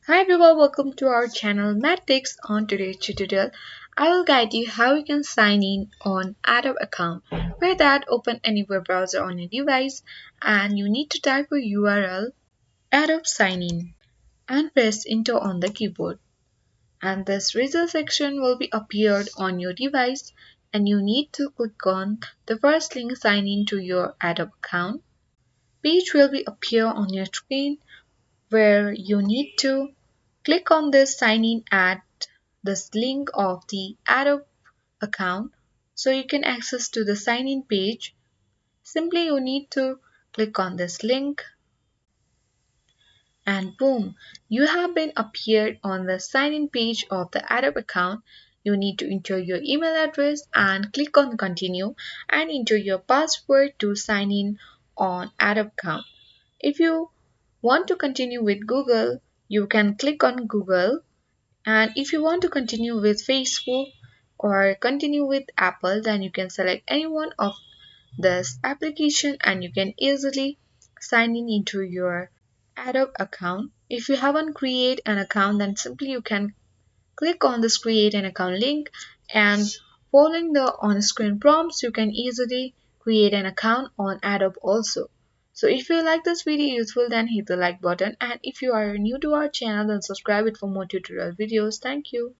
Hi everyone, welcome to our channel Mathtics. On today's tutorial, I will guide you how you can sign in on Adobe account. For that, open any web browser on your device and you need to type a URL Adobe sign in and press enter on the keyboard. And this result section will be appeared on your device and you need to click on the first link sign in to your Adobe account. Page will be appear on your screen where you need to click on this sign in at this link of the Adobe account so you can access to the sign in page. Simply you need to click on this link and boom, you have been appeared on the sign in page of the Adobe account. You need to enter your email address and click on continue and enter your password to sign in on Adobe account. If you want to continue with Google, you can click on Google, and if you want to continue with Facebook or continue with Apple, then you can select any one of this application and you can easily sign in into your Adobe account. If you haven't created an account, then simply you can click on this create an account link and following the on-screen prompts, you can easily create an account on Adobe also. So if you like this video useful, then hit the like button, and if you are new to our channel, then subscribe it for more tutorial videos. Thank you.